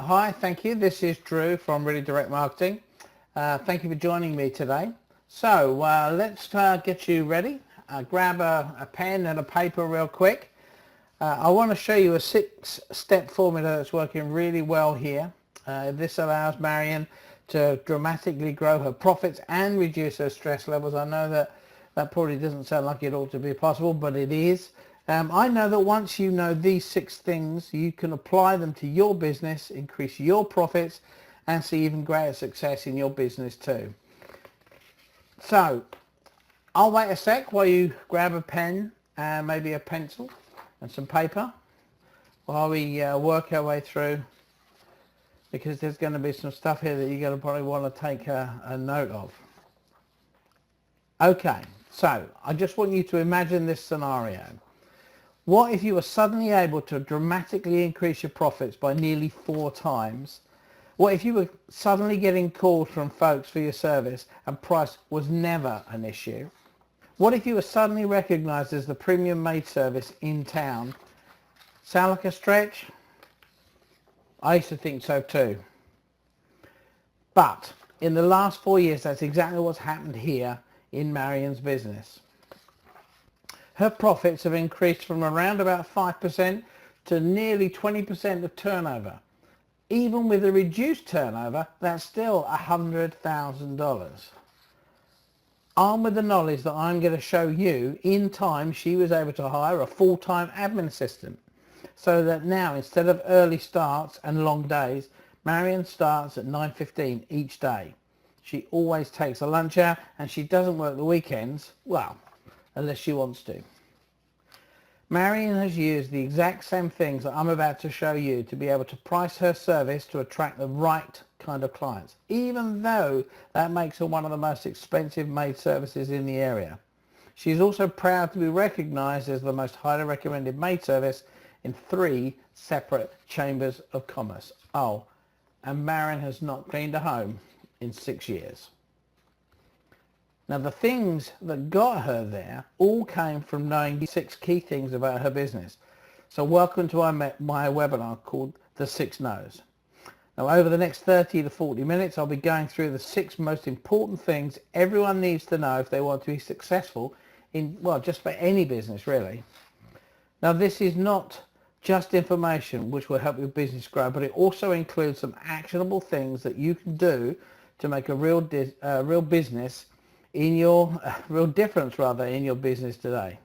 Hi, thank you. This is Drew from Really Direct Marketing. Thank you for joining me today. So let's get you ready. Grab a pen and a paper real quick. I want to show you a 6-step formula that's working really well here. This allows Marion to dramatically grow her profits and reduce her stress levels. I know that probably doesn't sound like it ought to be possible, but it is. I know that once you know these 6 things, you can apply them to your business, increase your profits, and see even greater success in your business too. So I'll wait a sec while you grab a pen and maybe a pencil and some paper while we work our way through, because there's going to be some stuff here that you're going to probably want to take a note of. Okay, so I just want you to imagine this scenario. What if you were suddenly able to dramatically increase your profits by nearly 4 times? What if you were suddenly getting calls from folks for your service and price was never an issue? What if you were suddenly recognized as the premium maid service in town? Sound like a stretch? I used to think so too. But in the last 4 years, that's exactly what's happened here in Marion's business. Her profits have increased from around about 5% to nearly 20% of turnover. Even with a reduced turnover, that's still $100,000. Armed with the knowledge that I'm going to show you, in time she was able to hire a full-time admin assistant. So that now, instead of early starts and long days, Marion starts at 9:15 each day. She always takes a lunch hour and she doesn't work the weekends, well, unless she wants to. Marion has used the exact same things that I'm about to show you to be able to price her service to attract the right kind of clients, even though that makes her one of the most expensive maid services in the area. She is also proud to be recognized as the most highly recommended maid service in 3 separate chambers of commerce. Oh, and Marion has not cleaned a home in 6 years. Now, the things that got her there all came from knowing 6 key things about her business. So welcome to my webinar called The 6 No's. Now, over the next 30 to 40 minutes, I'll be going through the 6 most important things everyone needs to know if they want to be successful in, well, just about any business, really. Now, this is not just information which will help your business grow, but it also includes some actionable things that you can do to make a real business in your real difference rather in your business today.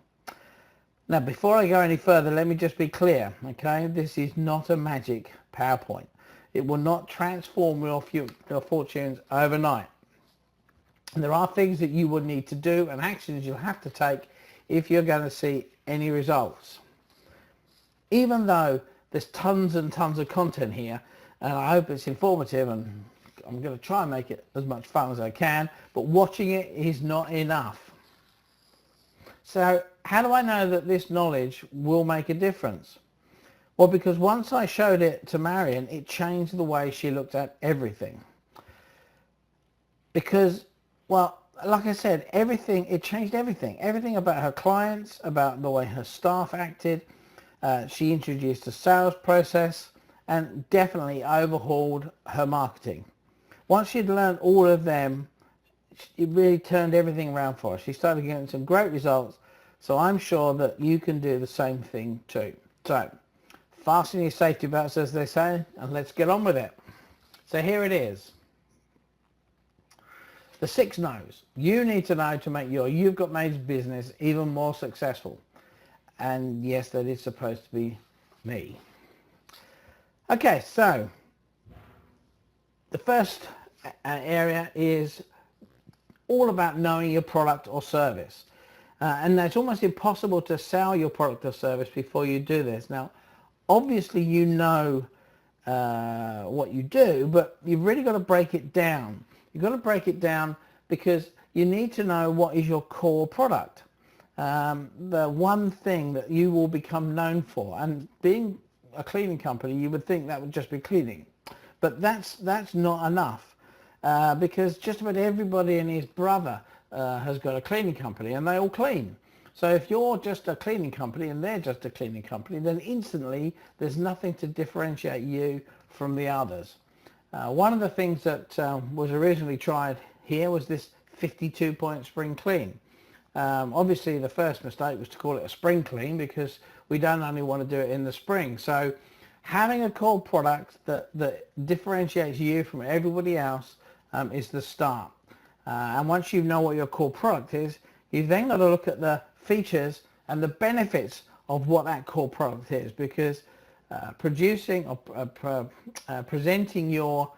Now, before I go any further, let me just be clear, okay? This is not a magic PowerPoint. It will not transform your fortunes overnight. And there are things that you will need to do and actions you'll have to take if you're going to see any results. Even though there's tons and tons of content here, and I hope it's informative, and I'm going to try and make it as much fun as I can, but watching it is not enough. So how do I know that this knowledge will make a difference? Well, because once I showed it to Marion, it changed the way she looked at everything. Because, well, like I said, it changed everything. Everything about her clients, about the way her staff acted. She introduced a sales process and definitely overhauled her marketing. Once she'd learned all of them, it really turned everything around for her. She started getting some great results, so I'm sure that you can do the same thing too. So, fasten your safety belts, as they say, and let's get on with it. So here it is. The 6 no's you need to know to make your You've Got Maid's business even more successful. And yes, that is supposed to be me. Okay, so the first area is all about knowing your product or service. And it's almost impossible to sell your product or service before you do this. Now, obviously you know what you do, but you've really got to break it down. You've got to break it down because you need to know what is your core product. The one thing that you will become known for, and being a cleaning company, you would think that would just be cleaning, but that's not enough, because just about everybody and his brother has got a cleaning company and they all clean. So if you're just a cleaning company and they're just a cleaning company, then instantly there's nothing to differentiate you from the others. One of the things that was originally tried here was this 52-point spring clean. Obviously the first mistake was to call it a spring clean, because we don't only want to do it in the spring. So having a core product that differentiates you from everybody else is the start. And once you know what your core product is, you've then got to look at the features and the benefits of what that core product is, because producing or presenting your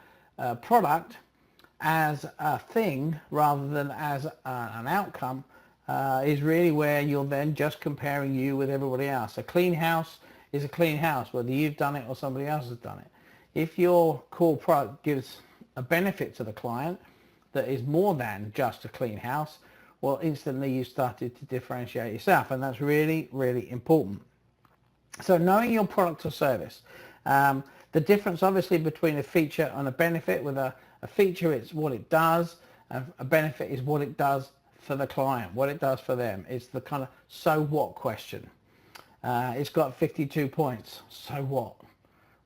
product as a thing rather than as an outcome is really where you're then just comparing you with everybody else. A clean house is a clean house, whether you've done it or somebody else has done it. If your core product gives a benefit to the client that is more than just a clean house, well, instantly you started to differentiate yourself, and that's really, really important. So knowing your product or service, the difference obviously between a feature and a benefit. With a feature, it's what it does, and a benefit is what it does for the client, what it does for them. It's the kind of so what question. It's got 52 points. So what?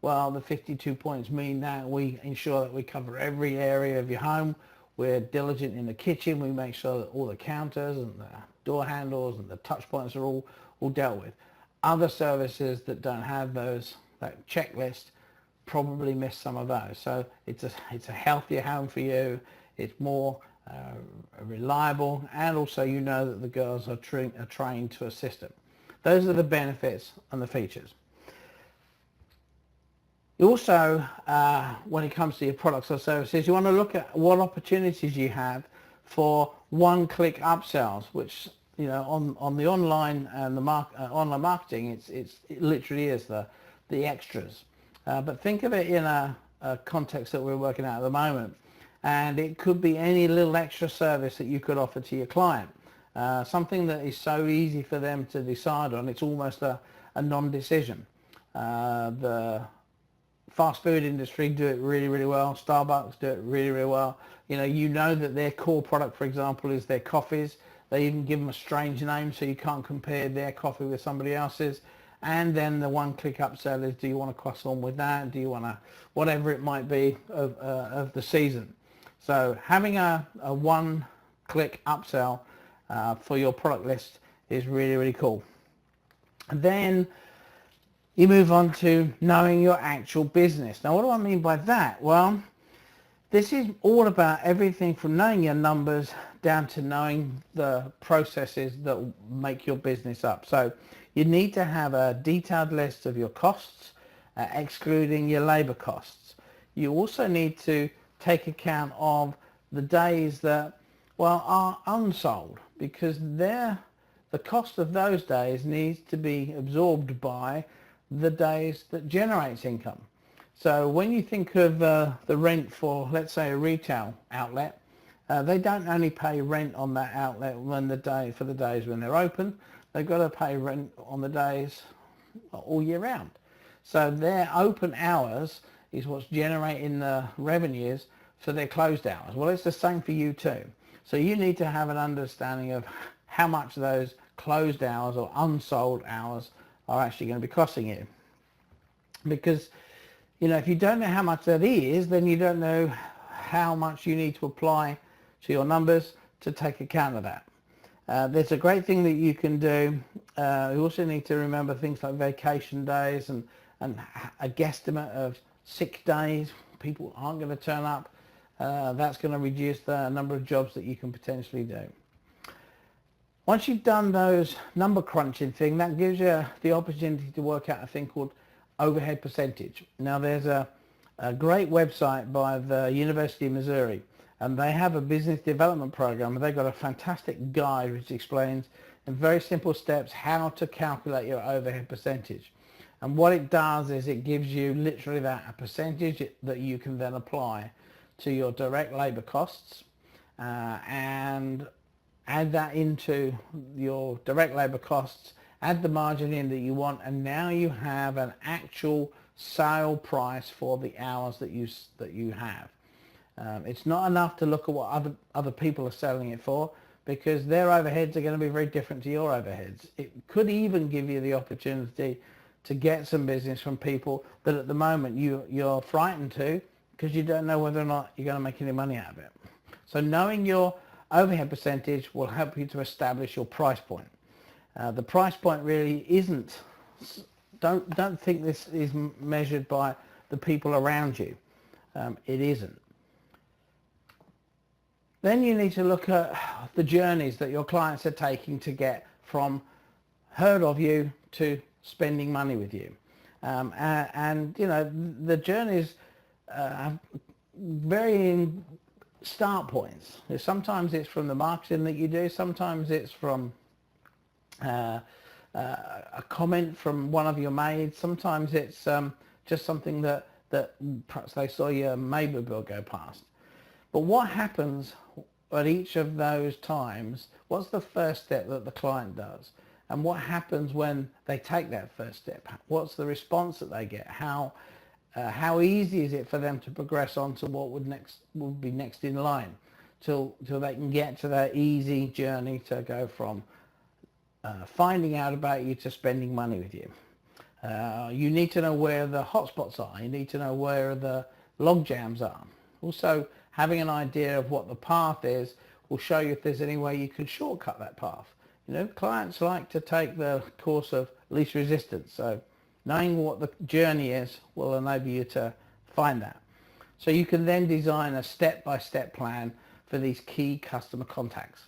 Well, the 52 points mean that we ensure that we cover every area of your home. We're diligent in the kitchen. We make sure that all the counters and the door handles and the touch points are all dealt with. Other services that don't have that checklist probably miss some of those. So it's a healthier home for you. It's more reliable, and also you know that the girls are trained to assist it. Those are the benefits and the features. Also, when it comes to your products or services, you want to look at what opportunities you have for one-click upsells, which, you know, on the online and the online marketing, it literally is the extras. But think of it in a context that we're working at the moment, and it could be any little extra service that you could offer to your client. Something that is so easy for them to decide on, it's almost a non-decision. The fast food industry do it really, really well. Starbucks do it really, really well. You know that their core product, for example, is their coffees. They even give them a strange name so you can't compare their coffee with somebody else's. And then the one-click upsell is, do you want to cross on with that? Do you want to, whatever it might be of the season. So having a one-click upsell for your product list is really, really cool. And then you move on to knowing your actual business. Now, what do I mean by that? Well, this is all about everything from knowing your numbers down to knowing the processes that make your business up. So you need to have a detailed list of your costs, excluding your labor costs. You also need to take account of the days that, well, are unsold, because the cost of those days needs to be absorbed by the days that generates income. So when you think of the rent for, let's say, a retail outlet, they don't only pay rent on that outlet for the days when they're open. They've got to pay rent on the days all year round. So their open hours is what's generating the revenues for their closed hours. Well, it's the same for you too. So you need to have an understanding of how much those closed hours or unsold hours are actually going to be costing you. Because, if you don't know how much that is, then you don't know how much you need to apply to your numbers to take account of that. There's a great thing that you can do. You also need to remember things like vacation days and a guesstimate of sick days. People aren't going to turn up. That's going to reduce the number of jobs that you can potentially do. Once you've done those number crunching thing, that gives you the opportunity to work out a thing called overhead percentage. Now, there's a great website by the University of Missouri, and they have a business development program. They've got a fantastic guide which explains in very simple steps how to calculate your overhead percentage. And what it does is it gives you literally a percentage that you can then apply to your direct labor costs, and add that into your direct labor costs, add the margin in that you want, and now you have an actual sale price for the hours that you have. It's not enough to look at what other people are selling it for, because their overheads are going to be very different to your overheads. It could even give you the opportunity to get some business from people that at the moment you're frightened to, because you don't know whether or not you're going to make any money out of it. So knowing your overhead percentage will help you to establish your price point. The price point really isn't, don't think this is measured by the people around you. It isn't. Then you need to look at the journeys that your clients are taking to get from heard of you to spending money with you. And you know, the journeys have varying start points. Sometimes it's from the marketing that you do, sometimes it's from a comment from one of your maids, sometimes it's just something that perhaps they saw your neighbour bill go past. But what happens at each of those times? What's the first step that the client does? And what happens when they take that first step? What's the response that they get? How easy is it for them to progress on to what would be next in line till they can get to that easy journey to go from finding out about you to spending money with you? You need to know where the hotspots are. You need to know where the log jams are. Also, having an idea of what the path is will show you if there's any way you could shortcut that path. You know, clients like to take the course of least resistance. So knowing what the journey is will enable you to find that. So you can then design a step-by-step plan for these key customer contacts.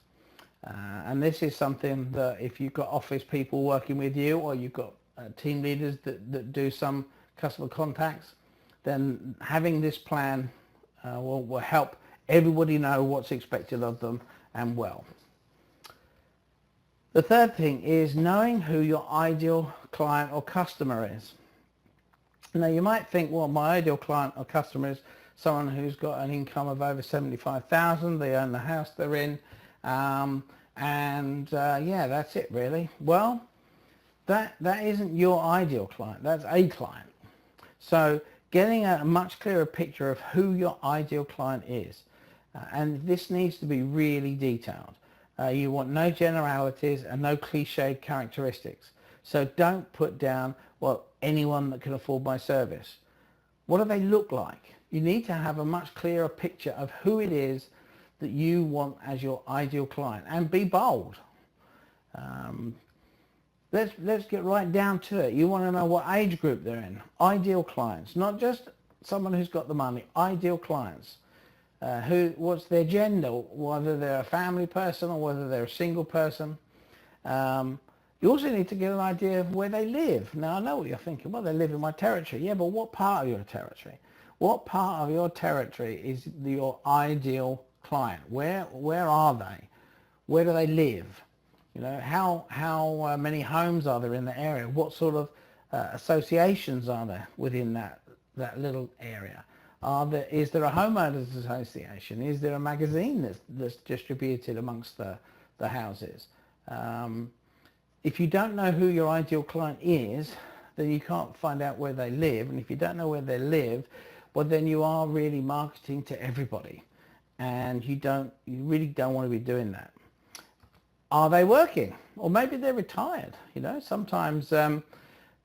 And this is something that if you've got office people working with you, or you've got team leaders that do some customer contacts, then having this plan will help everybody know what's expected of them and well. The third thing is knowing who your ideal client or customer is. Now you might think, well, my ideal client or customer is someone who's got an income of over 75,000, they own the house they're in, yeah, that's it really. Well, that isn't your ideal client, that's a client. So getting a much clearer picture of who your ideal client is, and this needs to be really detailed. You want no generalities and no cliched characteristics. So don't put down, well, anyone that can afford my service. What do they look like? You need to have a much clearer picture of who it is that you want as your ideal client, and be bold. Let's get right down to it. You want to know what age group they're in. Ideal clients, not just someone who's got the money. Ideal clients. What's their gender, whether they're a family person or whether they're a single person. You also need to get an idea of where they live. Now I know what you're thinking, well, they live in my territory. Yeah, but what part of your territory? What part of your territory is your ideal client? Where are they? Where do they live? You know, how many homes are there in the area? What sort of associations are there within that little area? Is there a homeowners association? Is there a magazine that's distributed amongst the houses? If you don't know who your ideal client is, then you can't find out where they live. And if you don't know where they live, well, then you are really marketing to everybody, and you really don't want to be doing that. Are they working? Or maybe they're retired. You know, sometimes when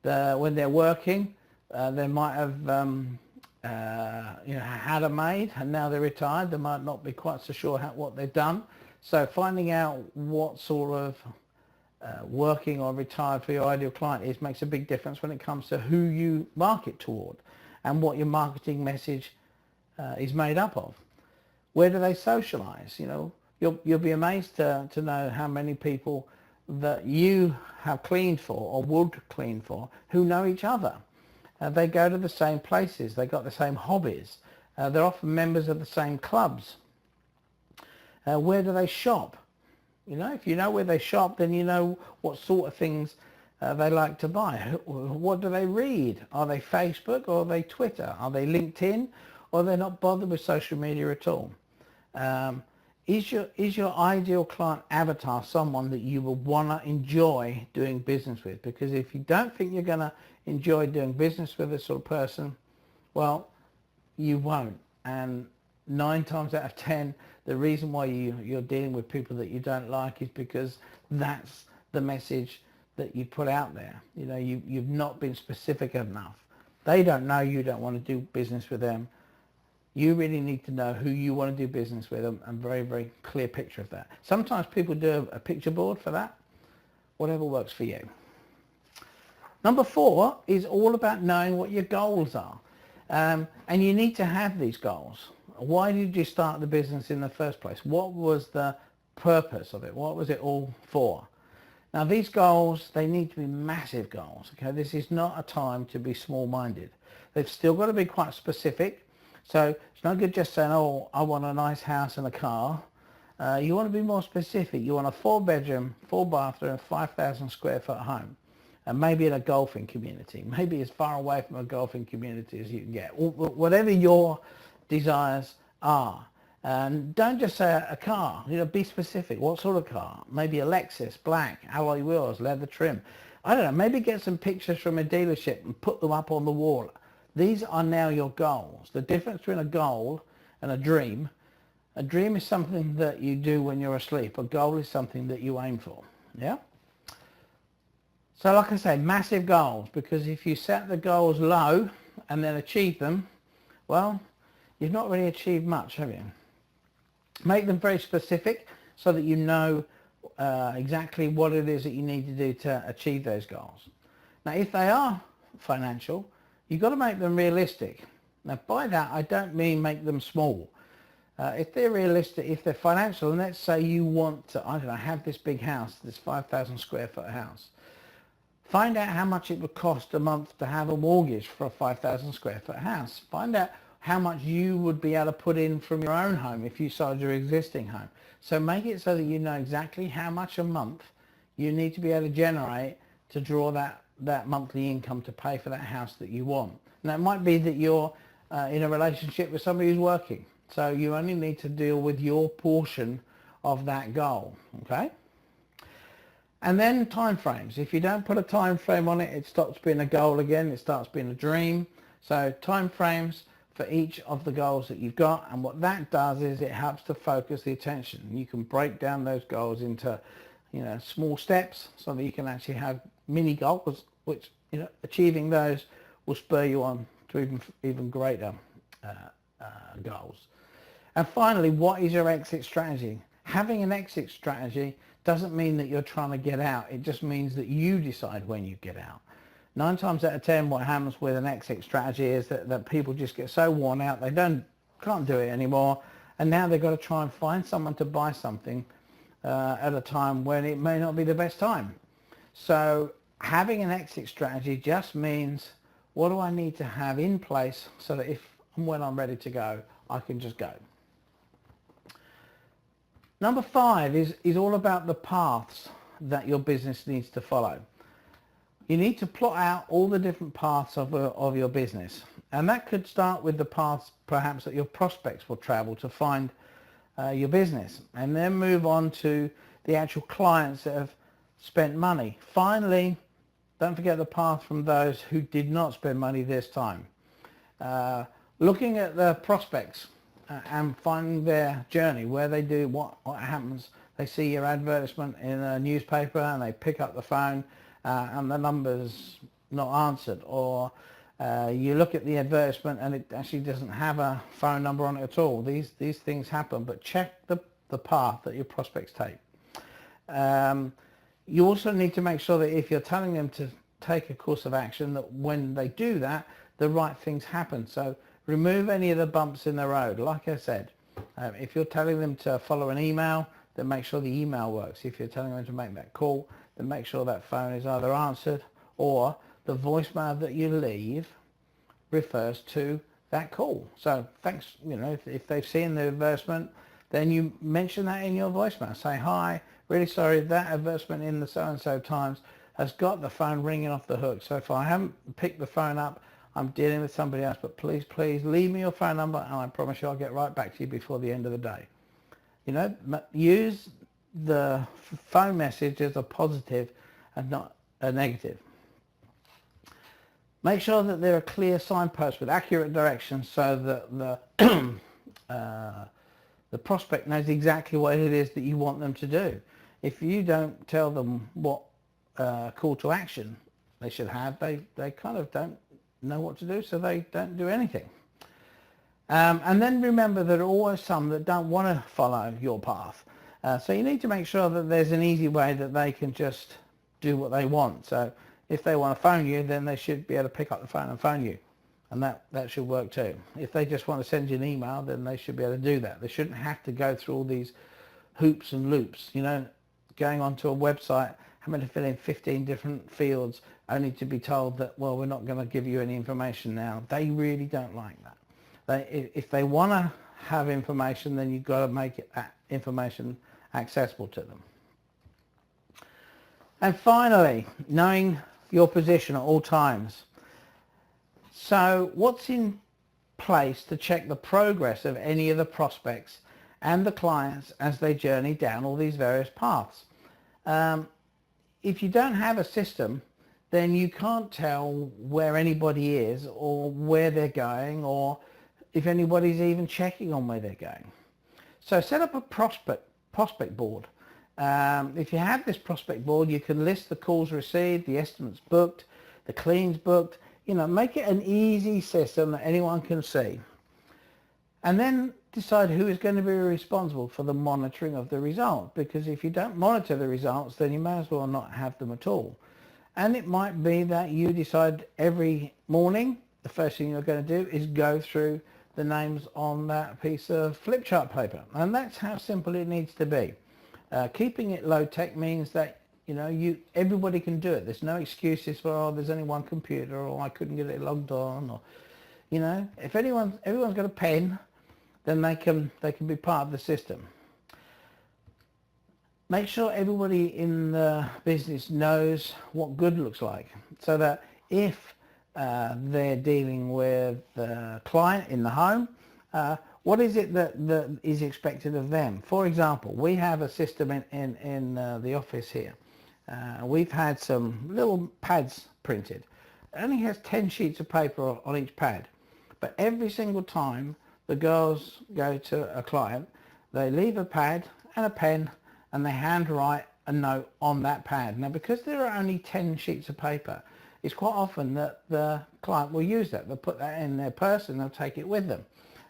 they're working, they might have had a maid, and now they're retired. They might not be quite so sure what they've done. So finding out what sort of working or retired for your ideal client is makes a big difference when it comes to who you market toward and what your marketing message is made up of. Where do they socialize? You know, you'll be amazed to know how many people that you have cleaned for or would clean for who know each other. They go to the same places, they got the same hobbies, they're often members of the same clubs. Where do they shop? You know, if you know where they shop, then you know what sort of things they like to buy. What do they read? Are they Facebook or are they Twitter? Are they LinkedIn, or they're not bothered with social media at all? Is your ideal client avatar someone that you will want to enjoy doing business with? Because if you don't think you're going to enjoy doing business with this sort of person, well, you won't. And 9 times out of 10, the reason why you're dealing with people that you don't like is because that's the message that you put out there. You know, you've not been specific enough. They don't know you don't want to do business with them. You really need to know who you want to do business with them, and very, very clear picture of that. Sometimes people do a picture board for that. Whatever works for you. Number 4 is all about knowing what your goals are. And you need to have these goals. Why did you start the business in the first place? What was the purpose of it? What was it all for? Now these goals, they need to be massive goals. Okay, this is not a time to be small-minded. They've still got to be quite specific. So it's not good just saying, oh, I want a nice house and a car. You want to be more specific. You want a 4-bedroom, 4-bathroom, 5,000 square foot home. And maybe in a golfing community, maybe as far away from a golfing community as you can get. Whatever your desires are. And don't just say a car, you know, be specific. What sort of car? Maybe a Lexus, black, alloy wheels, leather trim. I don't know, maybe get some pictures from a dealership and put them up on the wall. These are now your goals. The difference between a goal and a dream is something that you do when you're asleep. A goal is something that you aim for, yeah? So like I say, massive goals, because if you set the goals low and then achieve them, well, you've not really achieved much, have you? Make them very specific so that you know exactly what it is that you need to do to achieve those goals. Now, if they are financial, you've got to make them realistic. Now, by that, I don't mean make them small. If they're realistic, if they're financial, and let's say you want to, I don't know, have this big house, this 5,000 square foot house. Find out how much it would cost a month to have a mortgage for a 5,000 square foot house. Find out how much you would be able to put in from your own home if you sold your existing home. So make it so that you know exactly how much a month you need to be able to generate to draw that monthly income to pay for that house that you want. Now it might be that you're in a relationship with somebody who's working. So you only need to deal with your portion of that goal, okay? And then time frames. If you don't put a time frame on it, it stops being a goal again. It starts being a dream. So time frames for each of the goals that you've got. And what that does is it helps to focus the attention. You can break down those goals into, you know, small steps so that you can actually have mini goals, which, you know, achieving those will spur you on to even greater goals. And finally, what is your exit strategy? Having an exit strategy doesn't mean that you're trying to get out. It just means that you decide when you get out. 9 times out of 10, what happens with an exit strategy is that people just get so worn out, they can't do it anymore, and now they've got to try and find someone to buy something at a time when it may not be the best time. So having an exit strategy just means, what do I need to have in place so that if and when I'm ready to go, I can just go. Number 5 is all about the paths that your business needs to follow. You need to plot out all the different paths of your business. And that could start with the paths perhaps that your prospects will travel to find your business. And then move on to the actual clients that have spent money. Finally, don't forget the path from those who did not spend money this time. Looking at the prospects and finding their journey, where they do, what happens. They see your advertisement in a newspaper and they pick up the phone and the number's not answered, or you look at the advertisement and it actually doesn't have a phone number on it at all. These things happen, but check the path that your prospects take. You also need to make sure that if you're telling them to take a course of action, that when they do that, the right things happen. So remove any of the bumps in the road. Like I said, if you're telling them to follow an email, then make sure the email works. If you're telling them to make that call, then make sure that phone is either answered or the voicemail that you leave refers to that call. So thanks, you know, if they've seen the advertisement, then you mention that in your voicemail. Say, hi, really sorry, that advertisement in the so-and-so times has got the phone ringing off the hook. So if I haven't picked the phone up, I'm dealing with somebody else, but please leave me your phone number and I promise you I'll get right back to you before the end of the day. You know, use the phone message as a positive and not a negative. Make sure that there are clear signposts with accurate directions so that the prospect knows exactly what it is that you want them to do. If you don't tell them what call to action they should have, they kind of don't know what to do, so they don't do anything. And then remember there are always some that don't want to follow your path. So you need to make sure that there's an easy way that they can just do what they want. So if they want to phone you, then they should be able to pick up the phone and phone you. And that should work too. If they just want to send you an email, then they should be able to do that. They shouldn't have to go through all these hoops and loops, you know, going onto a website, having to fill in 15 different fields, only to be told that, well, we're not going to give you any information now. They really don't like that. If they want to have information, then you've got to make that information accessible to them. And finally, knowing your position at all times. So what's in place to check the progress of any of the prospects and the clients as they journey down all these various paths? If you don't have a system, then you can't tell where anybody is or where they're going, or if anybody's even checking on where they're going. So set up a prospect board. If you have this prospect board, you can list the calls received, the estimates booked, the cleans booked. You know, make it an easy system that anyone can see. And then decide who is going to be responsible for the monitoring of the result, because if you don't monitor the results, then you may as well not have them at all. And it might be that you decide every morning the first thing you're going to do is go through the names on that piece of flip chart paper, and that's how simple it needs to be. Keeping it low tech means that everybody can do it. There's no excuses for, oh, there's only one computer, or I couldn't get it logged on, or if everyone's got a pen, then they can be part of the system. Make sure everybody in the business knows what good looks like, so that if they're dealing with the client in the home, what is it that is expected of them? For example, we have a system in the office here. We've had some little pads printed. It only has 10 sheets of paper on each pad, but every single time the girls go to a client, they leave a pad and a pen and they handwrite a note on that pad. Now, because there are only 10 sheets of paper, it's quite often that the client will use that. They'll put that in their purse and they'll take it with them.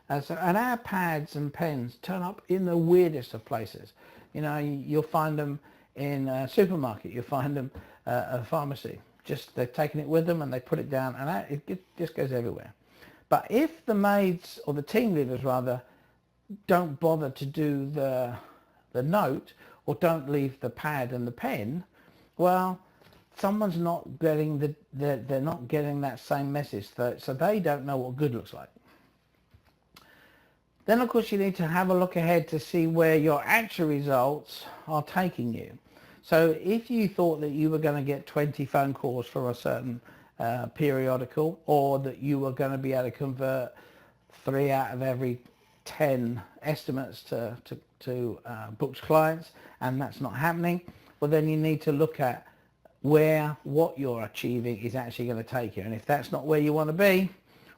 And our pads and pens turn up in the weirdest of places. You'll find them in a supermarket, you'll find them at a pharmacy. Just they've taken it with them and they put it down, and it just goes everywhere. But if the maids, or the team leaders rather, don't bother to do the note, or don't leave the pad and the pen, well, someone's not getting they're not getting that same message, so they don't know what good looks like. Then of course you need to have a look ahead to see where your actual results are taking you. So if you thought that you were going to get 20 phone calls from a certain periodical, or that you were going to be able to convert 3 out of every 10 estimates to booked clients, and that's not happening, well, then you need to look at what you're achieving is actually going to take you. And if that's not where you want to be,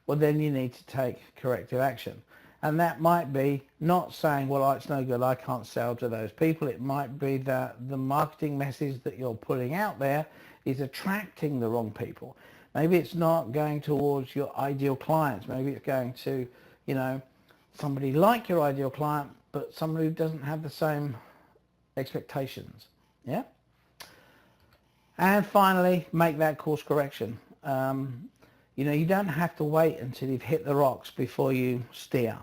well, then you need to take corrective action. And that might be not saying, well, it's no good, I can't sell to those people. It might be that the marketing message that you're putting out there is attracting the wrong people. Maybe it's not going towards your ideal clients. Maybe it's going to, somebody like your ideal client, but somebody who doesn't have the same expectations. Yeah? And finally, make that course correction. You don't have to wait until you've hit the rocks before you steer.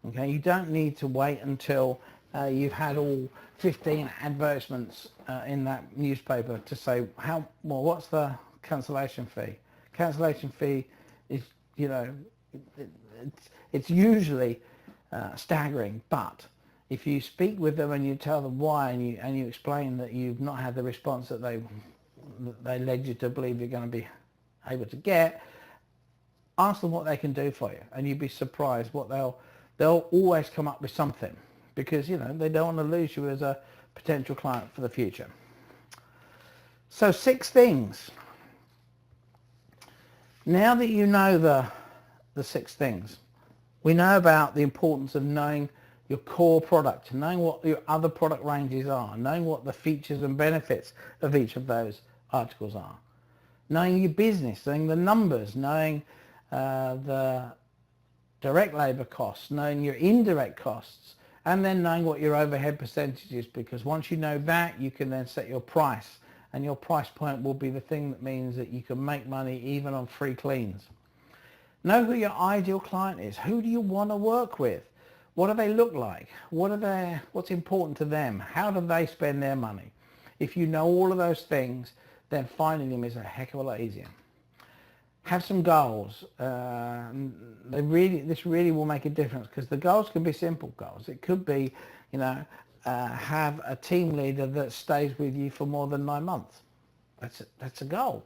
Okay, you don't need to wait until you've had all 15 advertisements in that newspaper to say, what's the cancellation fee? Cancellation fee is, it's usually staggering, but if you speak with them and you tell them why, and you explain that you've not had the response that they led you to believe you're going to be able to get, ask them what they can do for you, and you'd be surprised what they'll always come up with something, because they don't want to lose you as a potential client for the future. So 6 things. Now that you know the 6 things, We know about the importance of knowing your core product, knowing what your other product ranges are, knowing what the features and benefits of each of those articles are, knowing your business, knowing the numbers, knowing the direct labor costs, knowing your indirect costs, and then knowing what your overhead percentage is, because once you know that, you can then set your price, and your price point will be the thing that means that you can make money even on free cleans. Know who your ideal client is. Who do you want to work with? What do they look like? What's important to them? How do they spend their money? If you know all of those things, then finding them is a heck of a lot easier. Have some goals. This really will make a difference, because the goals can be simple goals. It could be, have a team leader that stays with you for more than 9 months. That's a goal.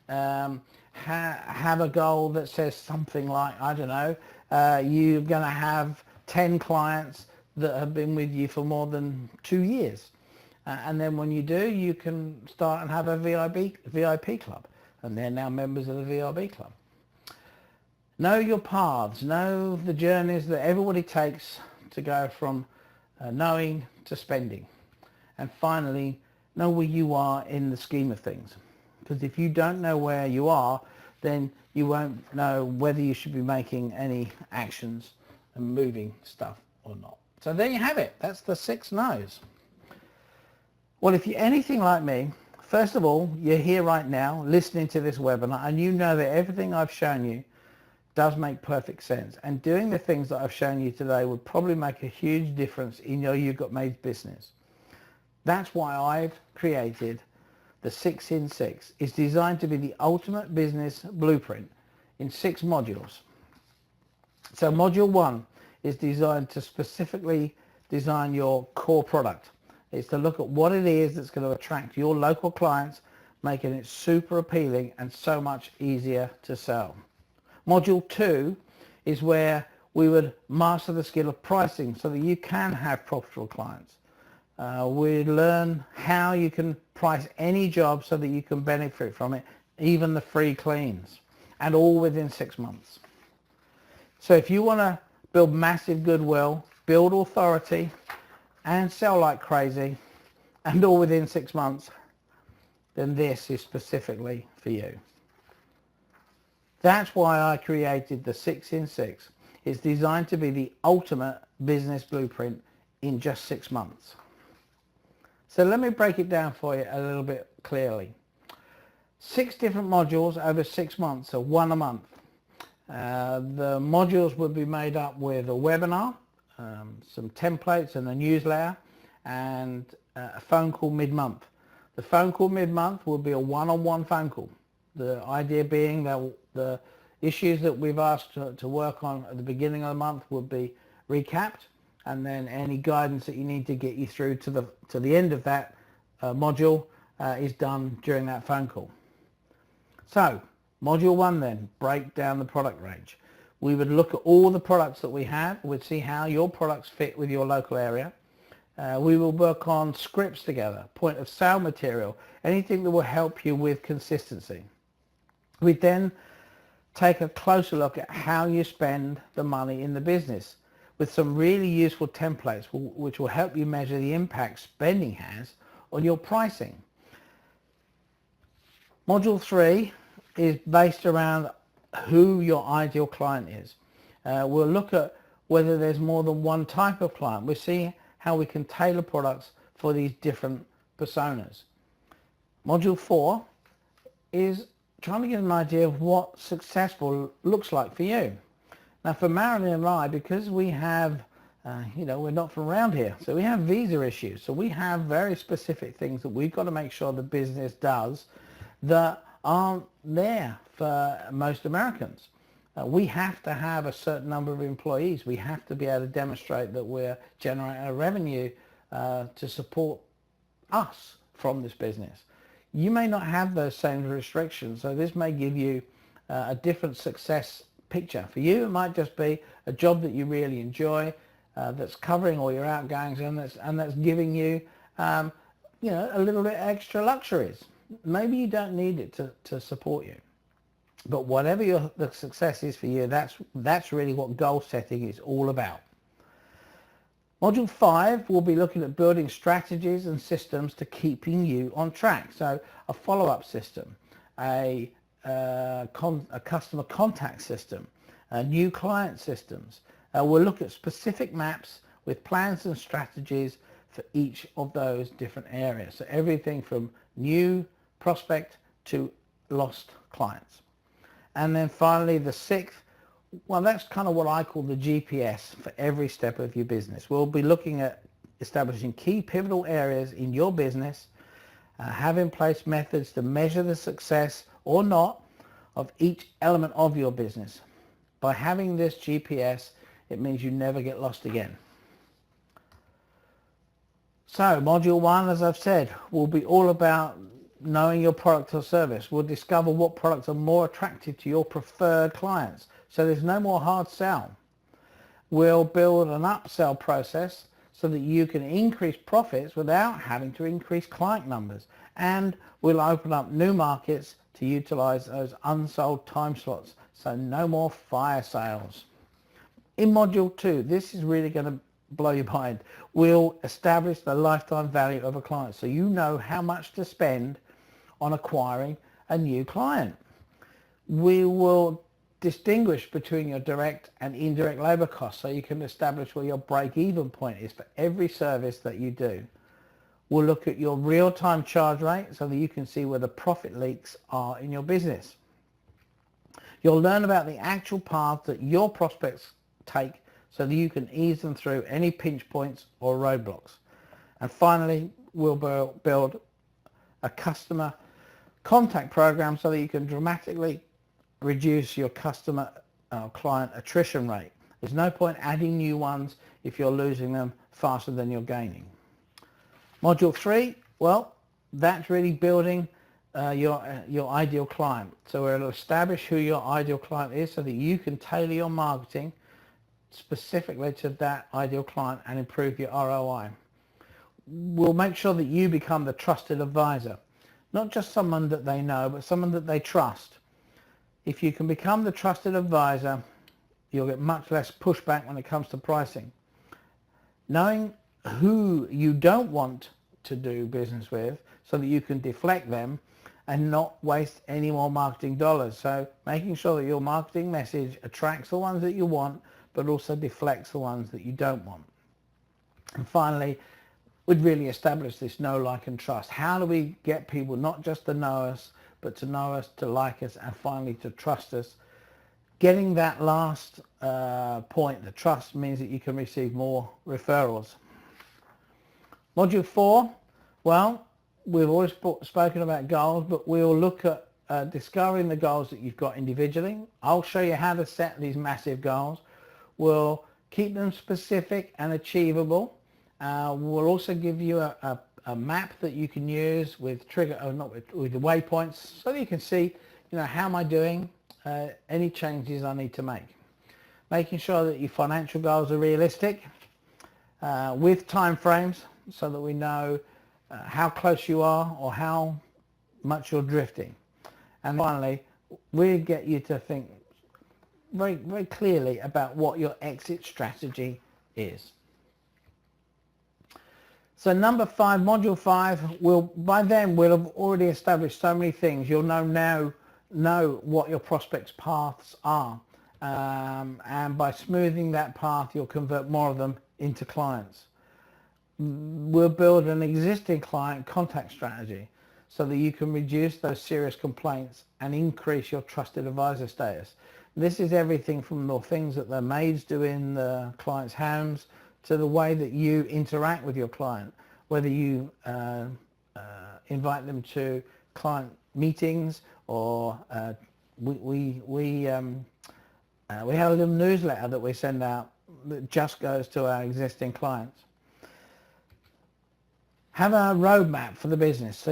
Have a goal that says something like, I don't know, you're going to have 10 clients that have been with you for more than 2 years. And then when you do, you can start and have a VIP club. And they're now members of the VIP club. Know your paths. Know the journeys that everybody takes to go from knowing to spending. And finally, know where you are in the scheme of things. Because if you don't know where you are, then you won't know whether you should be making any actions and moving stuff or not. So there you have it. That's the 6 no's. Well, if you're anything like me, first of all, you're here right now listening to this webinar, and you know that everything I've shown you does make perfect sense. And doing the things that I've shown you today would probably make a huge difference in your You've Got Made business. That's why I've created the 6 in 6. It's designed to be the ultimate business blueprint in 6 modules. So module 1 is designed to specifically design your core product. It's to look at what it is that's going to attract your local clients, making it super appealing and so much easier to sell. Module 2 is where we would master the skill of pricing so that you can have profitable clients. We learn how you can price any job so that you can benefit from it, even the free cleans, and all within 6 months. So if you want to build massive goodwill, build authority, and sell like crazy, and all within 6 months, then this is specifically for you. That's why I created the 6 in 6. It's designed to be the ultimate business blueprint in just 6 months. So let me break it down for you a little bit clearly. 6 different modules over 6 months, so 1 a month. The modules would be made up with a webinar, some templates and a newsletter, and a phone call mid-month. The phone call mid-month will be a one-on-one phone call. The idea being that the issues that we've asked to work on at the beginning of the month will be recapped, and then any guidance that you need to get you through to the end of that module is done during that phone call. So module 1 then, break down the product range. We would look at all the products that we have. We'd see how your products fit with your local area. We will work on scripts together, point of sale material, anything that will help you with consistency. We then take a closer look at how you spend the money in the business with some really useful templates which will help you measure the impact spending has on your pricing. Module 3 is based around who your ideal client is. We'll look at whether there's more than one type of client. We'll see how we can tailor products for these different personas. Module 4 is trying to get an idea of what successful looks like for you. Now for Marilyn and I, because we have, we're not from around here, so we have visa issues. So we have very specific things that we've got to make sure the business does that aren't there for most Americans. We have to have a certain number of employees. We have to be able to demonstrate that we're generating a revenue to support us from this business. You may not have those same restrictions, so this may give you a different success picture. For you, it might just be a job that you really enjoy, that's covering all your outgoings, and that's giving you, a little bit extra luxuries. Maybe you don't need it to support you. But whatever the success is for you, that's really what goal setting is all about. Module 5 will be looking at building strategies and systems to keeping you on track. So a follow-up system, a customer contact system, new client systems. We'll look at specific maps with plans and strategies for each of those different areas. So everything from new prospect to lost clients. And then finally the 6th, well, that's kind of what I call the GPS for every step of your business. We'll be looking at establishing key pivotal areas in your business, have in place methods to measure the success or not of each element of your business. By having this GPS, it means you never get lost again. So module 1, as I've said, will be all about knowing your product or service. We'll discover what products are more attractive to your preferred clients. So there's no more hard sell. We'll build an upsell process so that you can increase profits without having to increase client numbers. And we'll open up new markets to utilize those unsold time slots. So no more fire sales. In module 2, this is really going to blow your mind. We'll establish the lifetime value of a client so you know how much to spend on acquiring a new client. We will distinguish between your direct and indirect labor costs so you can establish where your break-even point is for every service that you do. We'll look at your real-time charge rate so that you can see where the profit leaks are in your business. You'll learn about the actual path that your prospects take so that you can ease them through any pinch points or roadblocks. And finally, we'll build a customer contact program so that you can dramatically reduce your customer client attrition rate. There's no point adding new ones if you're losing them faster than you're gaining. Module 3, well, that's really building your ideal client. So we'll establish who your ideal client is so that you can tailor your marketing specifically to that ideal client and improve your ROI. We'll make sure that you become the trusted advisor, not just someone that they know, but someone that they trust. If you can become the trusted advisor, you'll get much less pushback when it comes to pricing. Knowing who you don't want to do business with so that you can deflect them and not waste any more marketing dollars. So making sure that your marketing message attracts the ones that you want, but also deflects the ones that you don't want. And finally, we'd really establish this know, like, and trust. How do we get people not just to know us, but to know us, to like us, and finally to trust us? Getting that last point, the trust, means that you can receive more referrals. Module 4, well, we've always spoken about goals, but we'll look at discovering the goals that you've got individually. I'll show you how to set these massive goals. We'll keep them specific and achievable. We'll also give you a map that you can use with with waypoints so that you can see, how am I doing, any changes I need to make. Making sure that your financial goals are realistic with time frames so that we know how close you are or how much you're drifting. And finally, we get you to think very, very clearly about what your exit strategy is. So number 5, module 5, by then we'll have already established so many things. You'll know what your prospects' paths are. And by smoothing that path, you'll convert more of them into clients. We'll build an existing client contact strategy so that you can reduce those serious complaints and increase your trusted advisor status. This is everything from the things that the maids do in the client's homes to the way that you interact with your client, whether you invite them to client meetings or we have a little newsletter that we send out that just goes to our existing clients. Have a roadmap for the business so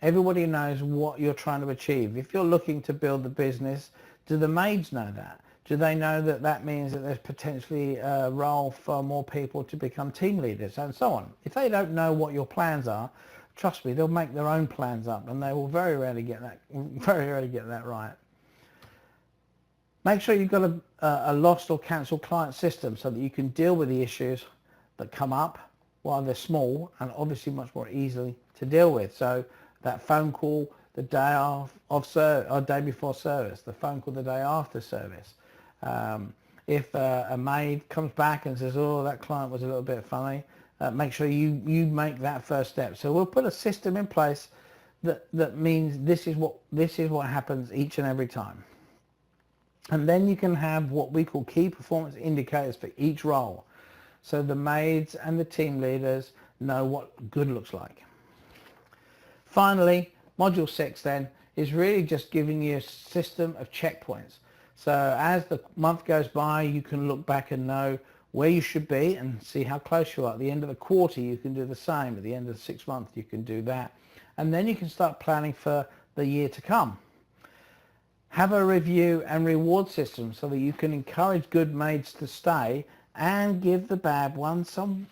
everybody knows what you're trying to achieve. If you're looking to build the business, do the maids know that? Do they know that means that there's potentially a role for more people to become team leaders and so on? If they don't know what your plans are, trust me, they'll make their own plans up and they will very rarely get that right. Make sure you've got a lost or cancelled client system so that you can deal with the issues that come up while they're small and obviously much more easily to deal with. So that phone call the day or day before service, the phone call the day after service. If a maid comes back and says, oh, that client was a little bit funny, make sure you make that first step. So we'll put a system in place that means this is what happens each and every time. And then you can have what we call key performance indicators for each role. So the maids and the team leaders know what good looks like. Finally, module 6 then is really just giving you a system of checkpoints. So as the month goes by, you can look back and know where you should be and see how close you are. At the end of the quarter, you can do the same. At the end of the 6 months, you can do that. And then you can start planning for the year to come. Have a review and reward system so that you can encourage good maids to stay and give the bad ones some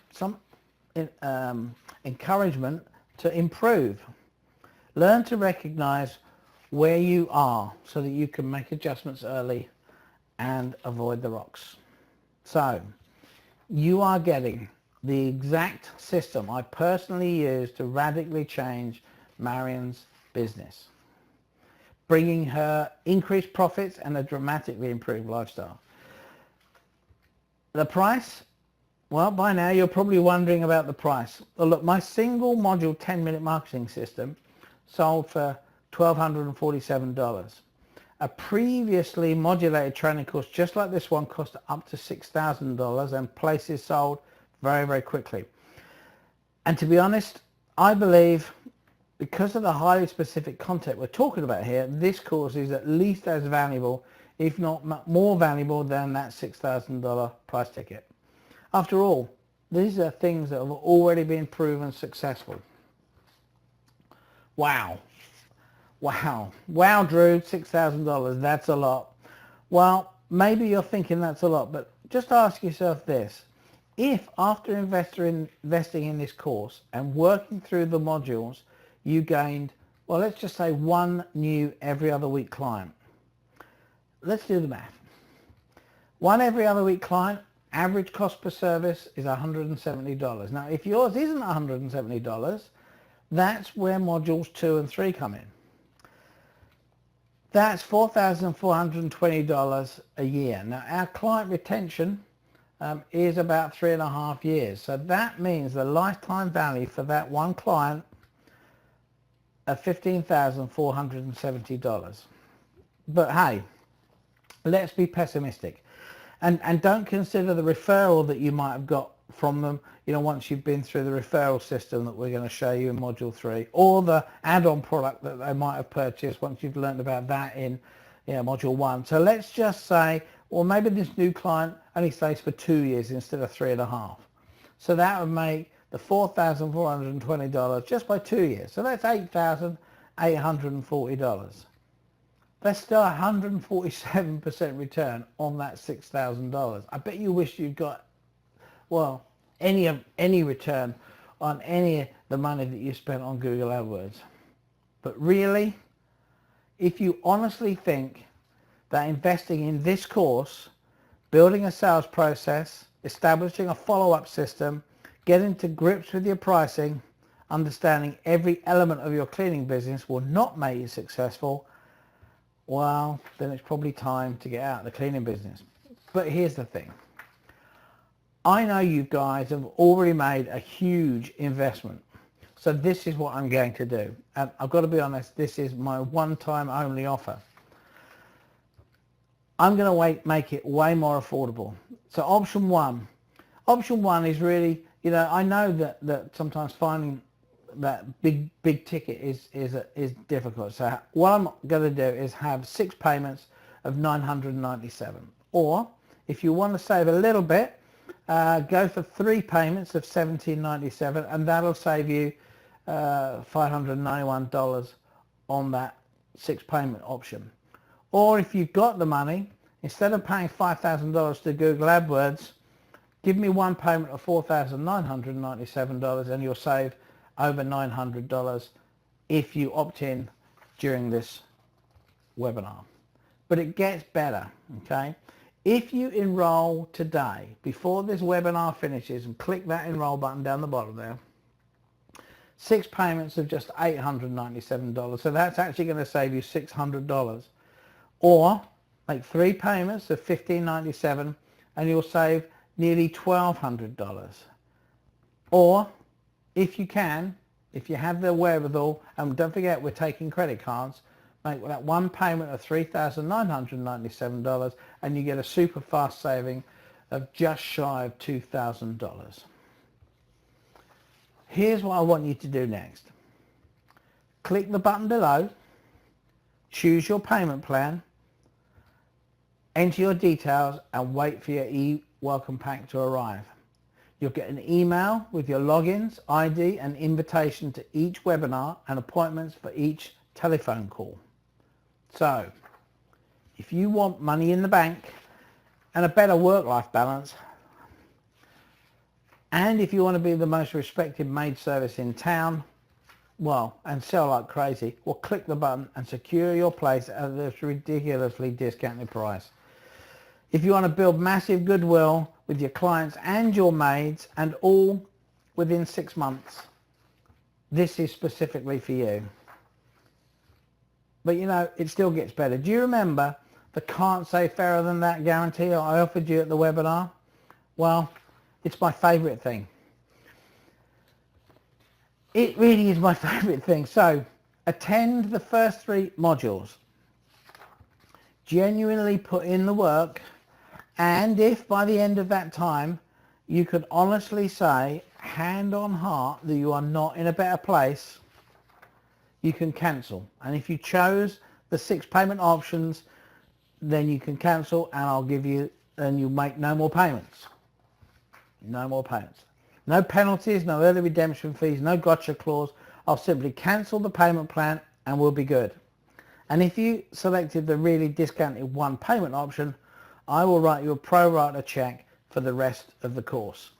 encouragement to improve. Learn to recognize where you are so that you can make adjustments early and avoid the rocks. So you are getting the exact system I personally used to radically change Marion's business, bringing her increased profits and a dramatically improved lifestyle. The price? Well, by now you're probably wondering about the price. Well, look, my single module 10-minute marketing system sold for $1,247. A previously modulated training course just like this one cost up to $6,000 and places sold very, very quickly. And to be honest, I believe because of the highly specific content we're talking about here, this course is at least as valuable, if not more valuable than that $6,000 price ticket. After all, these are things that have already been proven successful. Wow. Wow. Wow, Drew, $6,000, that's a lot. Well, maybe you're thinking that's a lot, but just ask yourself this. If after investing in this course and working through the modules, you gained, well, let's just say one new every other week client. Let's do the math. One every other week client, average cost per service is $170. Now, if yours isn't $170, that's where modules 2 and 3 come in. That's $4,420 a year. Now, our client retention is about 3.5 years. So that means the lifetime value for that one client of $15,470. But hey, let's be pessimistic and don't consider the referral that you might have got from them, you know, once you've been through the referral system that we're going to show you in module 3, or the add-on product that they might have purchased once you've learned about that in module 1. So let's just say, well, maybe this new client only stays for 2 years instead of 3.5. So that would make the $4,420 just by 2 years. So that's $8,840. That's still 147% return on that $6,000. I bet you wish you'd got, well, any return on any of the money that you spent on Google AdWords. But really, if you honestly think that investing in this course, building a sales process, establishing a follow-up system, getting to grips with your pricing, understanding every element of your cleaning business will not make you successful, well, then it's probably time to get out of the cleaning business. But here's the thing. I know you guys have already made a huge investment. So this is what I'm going to do. And I've got to be honest, this is my one-time only offer. I'm going to make it way more affordable. So option one is really, you know, I know that sometimes finding that big ticket is difficult. So what I'm going to do is have 6 payments of $997. Or if you want to save a little bit, go for 3 payments of $17.97, and that'll save you $591 on that 6 payment option. Or if you've got the money, instead of paying $5,000 to Google AdWords, give me one payment of $4,997 and you'll save over $900 if you opt in during this webinar. But it gets better, okay? If you enroll today, before this webinar finishes, and click that enroll button down the bottom there, 6 payments of just $897. So that's actually going to save you $600. Or make 3 payments of $1597 and you'll save nearly $1,200. Or if you can, if you have the wherewithal, and don't forget we're taking credit cards, make that 1 payment of $3,997 and you get a super fast saving of just shy of $2,000. Here's what I want you to do next. Click the button below, choose your payment plan, enter your details and wait for your e-welcome pack to arrive. You'll get an email with your logins, ID and invitation to each webinar and appointments for each telephone call. So, if you want money in the bank and a better work-life balance, and if you want to be the most respected maid service in town, well, and sell like crazy, well, click the button and secure your place at this ridiculously discounted price. If you want to build massive goodwill with your clients and your maids, and all within 6 months, this is specifically for you. But you know, it still gets better. Do you remember the can't say fairer than that guarantee I offered you at the webinar? Well, it's my favorite thing. It really is my favorite thing. So attend the first 3 modules. Genuinely put in the work. And if by the end of that time you could honestly say, hand on heart, that you are not in a better place, you can cancel. And if you chose the 6 payment options, then you can cancel and I'll give you, and you make no more payments. No more payments. No penalties, no early redemption fees, no gotcha clause. I'll simply cancel the payment plan and we'll be good. And if you selected the really discounted 1 payment option, I will write you a pro rata check for the rest of the course.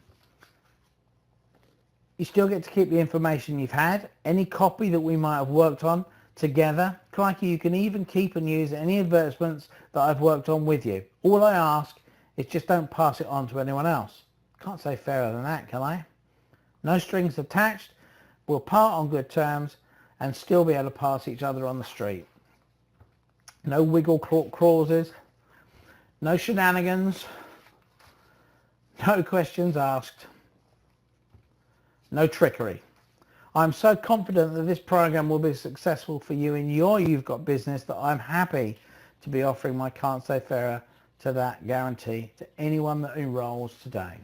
You still get to keep the information you've had, any copy that we might have worked on together. Crikey, you can even keep and use any advertisements that I've worked on with you. All I ask is just don't pass it on to anyone else. Can't say fairer than that, can I? No strings attached. We'll part on good terms and still be able to pass each other on the street. No wiggle clauses. No shenanigans. No questions asked. No trickery. I'm so confident that this program will be successful for you in your You've Got business that I'm happy to be offering my can't say fairer to that guarantee to anyone that enrolls today.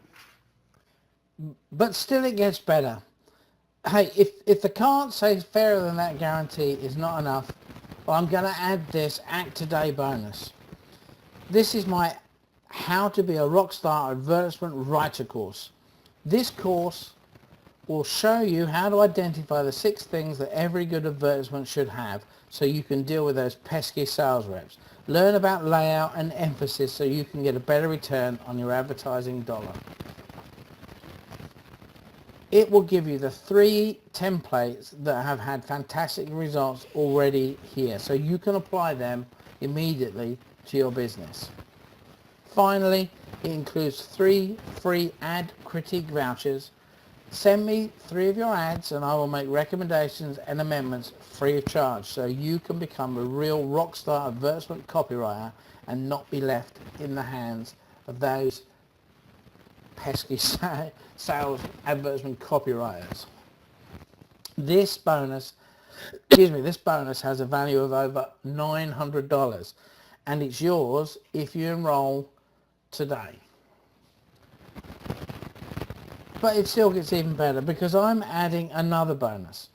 But still it gets better. Hey, if the can't say fairer than that guarantee is not enough, well, I'm going to add this Act Today bonus. This is my How to Be a Rockstar Advertisement Writer course. This course will show you how to identify the 6 things that every good advertisement should have so you can deal with those pesky sales reps. Learn about layout and emphasis so you can get a better return on your advertising dollar. It will give you the 3 templates that have had fantastic results already here, so you can apply them immediately to your business. Finally, it includes 3 free ad critique vouchers. Send me 3 of your ads and I will make recommendations and amendments free of charge so you can become a real rockstar advertisement copywriter and not be left in the hands of those pesky sales advertisement copywriters. This bonus has a value of over $900 and it's yours if you enroll today. But it still gets even better because I'm adding another bonus.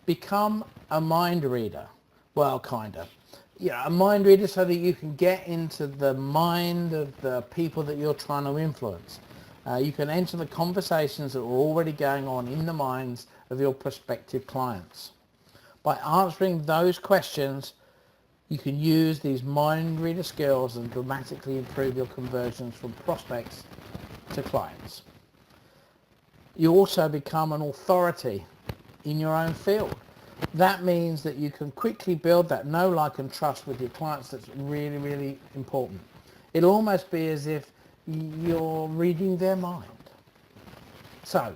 Become a mind reader. Well, kinda. Yeah, a mind reader so that you can get into the mind of the people that you're trying to influence. You can enter the conversations that are already going on in the minds of your prospective clients. By answering those questions, you can use these mind reader skills and dramatically improve your conversions from prospects to clients. You also become an authority in your own field. That means that you can quickly build that know, like and trust with your clients. That's really, really important. It'll almost be as if you're reading their mind. So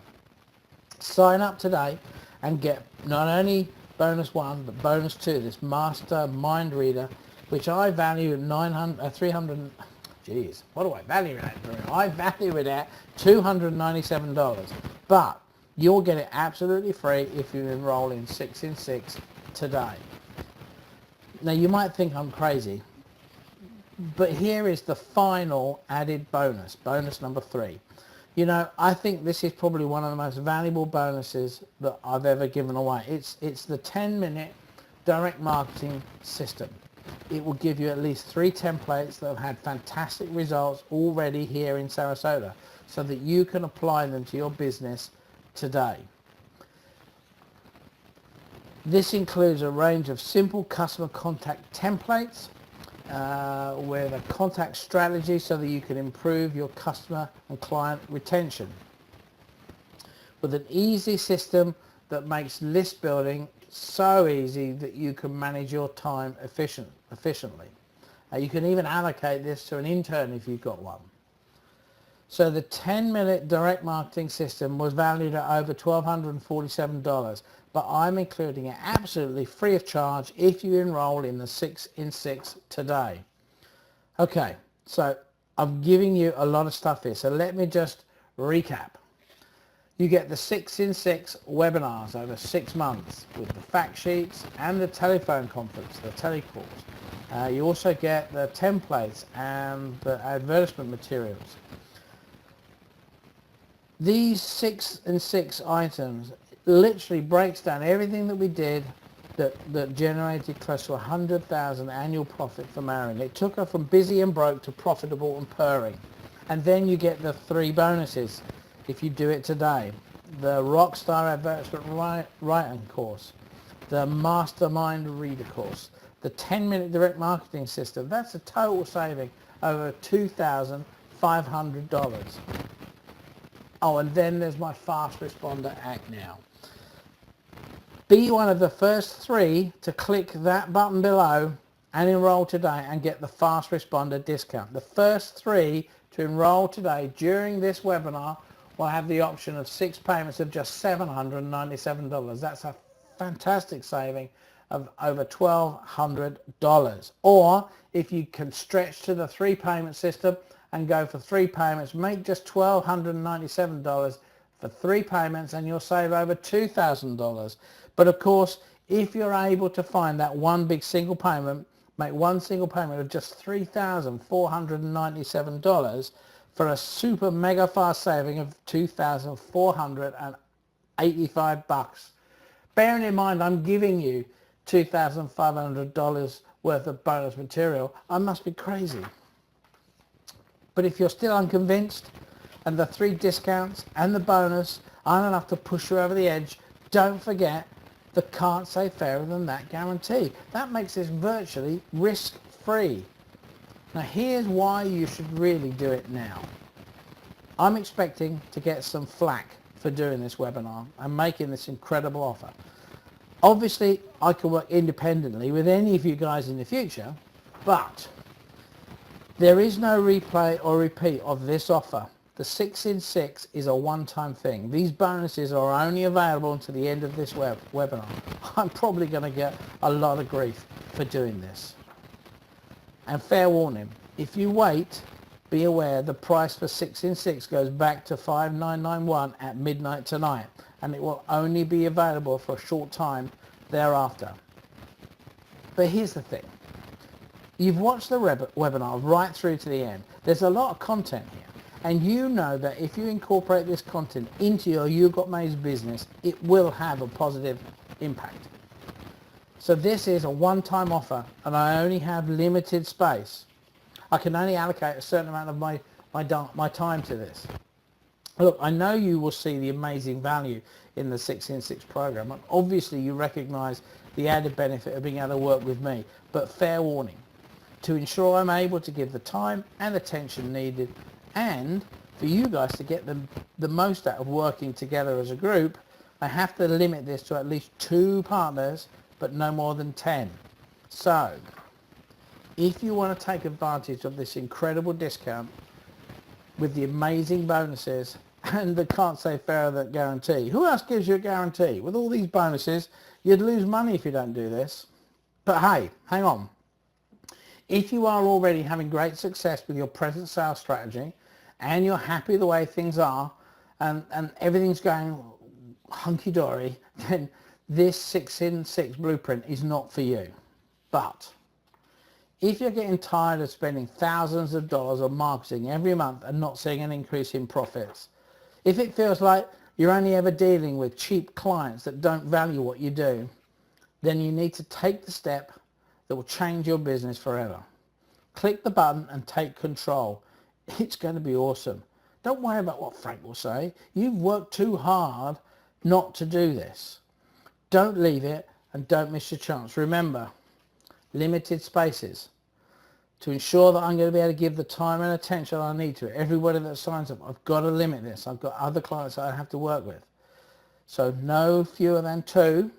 sign up today and get not only bonus 1 but bonus 2, this master mind reader, which I value at 300. Geez, what do I value it at? I value it at $297, but you'll get it absolutely free if you enroll in 6 in 6 today. Now you might think I'm crazy, but here is the final added bonus, bonus number 3. You know, I think this is probably one of the most valuable bonuses that I've ever given away. It's the 10-minute direct marketing system. It will give you at least 3 templates that have had fantastic results already here in Sarasota, so that you can apply them to your business today. This includes a range of simple customer contact templates with a contact strategy so that you can improve your customer and client retention. With an easy system that makes list building so easy that you can manage your time efficiently. You can even allocate this to an intern if you've got one. So the 10-minute direct marketing system was valued at over $1,247, but I'm including it absolutely free of charge if you enroll in the 6 in 6 today. Okay, so I'm giving you a lot of stuff here, so let me just recap. You get the 6 in 6 webinars over 6 months with the fact sheets and the telephone conference, the telecalls. You also get the templates and the advertisement materials. These 6 in 6 items literally breaks down everything that we did that generated close to 100,000 annual profit for Marion. It took her from busy and broke to profitable and purring. And then you get the 3 bonuses if you do it today. The Rockstar Advertisement Writing course, the Mastermind Reader course, the 10-minute direct marketing system. That's a total saving over $2,500. Oh, and then there's my Fast Responder Act now. Be one of the first 3 to click that button below and enroll today and get the Fast Responder discount. The first 3 to enroll today during this webinar will have the option of 6 payments of just $797. That's a fantastic saving of over $1,200. Or if you can stretch to the 3 payment system and go for 3 payments, make just $1,297 for 3 payments and you'll save over $2,000. But of course, if you're able to find that one big single payment, make one single payment of just $3,497 for a super mega fast saving of $2,485. Bearing in mind I'm giving you $2,500 worth of bonus material, I must be crazy. But if you're still unconvinced and the 3 discounts and the bonus aren't enough to push you over the edge, don't forget the can't say fairer than that guarantee. That makes this virtually risk-free. Now here's why you should really do it now. I'm expecting to get some flack for doing this webinar and making this incredible offer. Obviously I can work independently with any of you guys in the future, but there is no replay or repeat of this offer. The 6 in 6 is a one-time thing. These bonuses are only available until the end of this webinar. I'm probably going to get a lot of grief for doing this. And fair warning, if you wait, be aware the price for 6 in 6 goes back to $5,991 at midnight tonight, and it will only be available for a short time thereafter. But here's the thing. You've watched the webinar right through to the end. There's a lot of content here. And you know that if you incorporate this content into your You Got Mail's business, it will have a positive impact. So this is a one-time offer and I only have limited space. I can only allocate a certain amount of my time to this. Look, I know you will see the amazing value in the 6 in 6 program, and obviously you recognize the added benefit of being able to work with me, but fair warning, to ensure I'm able to give the time and attention needed and for you guys to get the most out of working together as a group, They have to limit this to at least 2 partners, but no more than 10. So if you want to take advantage of this incredible discount with the amazing bonuses and the can't say fairer than guarantee, who else gives you a guarantee? With all these bonuses, you'd lose money if you don't do this. But hey, hang on. If you are already having great success with your present sales strategy and you're happy the way things are and everything's going hunky-dory, then this 6 in 6 blueprint is not for you. But if you're getting tired of spending thousands of dollars on marketing every month and not seeing an increase in profits, if it feels like you're only ever dealing with cheap clients that don't value what you do, then you need to take the step that will change your business forever. Click the button and take control. It's going to be awesome. Don't worry about what Frank will say. You've worked too hard not to do this. Don't leave it and don't miss your chance. Remember, limited spaces. To ensure that I'm going to be able to give the time and attention I need to everybody that signs up, I've got to limit this. I've got other clients that I have to work with. So no fewer than 2.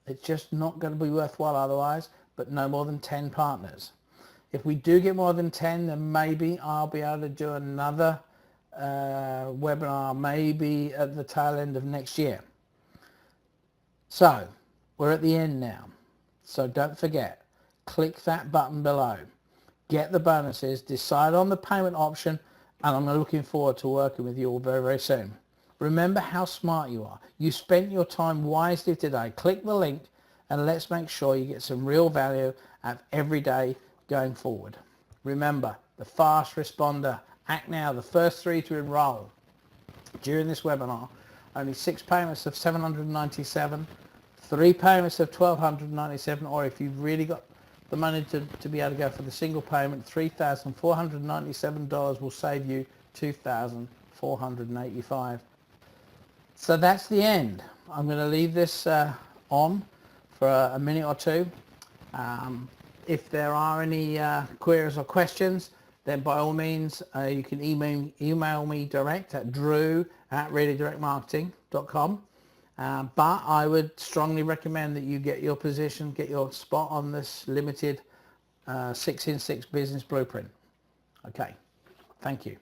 It's just not going to be worthwhile otherwise, but no more than 10 partners. If we do get more than 10, then maybe I'll be able to do another webinar, maybe at the tail end of next year. So we're at the end now. So don't forget, click that button below. Get the bonuses, decide on the payment option, and I'm looking forward to working with you all very, very soon. Remember how smart you are. You spent your time wisely today. Click the link and let's make sure you get some real value out of every day going forward. Remember, the fast responder, act now, the first 3 to enroll during this webinar. Only 6 payments of $797, 3 payments of $1,297, or if you've really got the money to be able to go for the single payment, $3,497 will save you $2,485. So that's the end. I'm going to leave this on for a minute or two. If there are any queries or questions, then by all means you can email me direct at drew@reallydirectmarketing.com. But I would strongly recommend that you get your position, get your spot on this limited 6 in 6 business blueprint. Okay, thank you.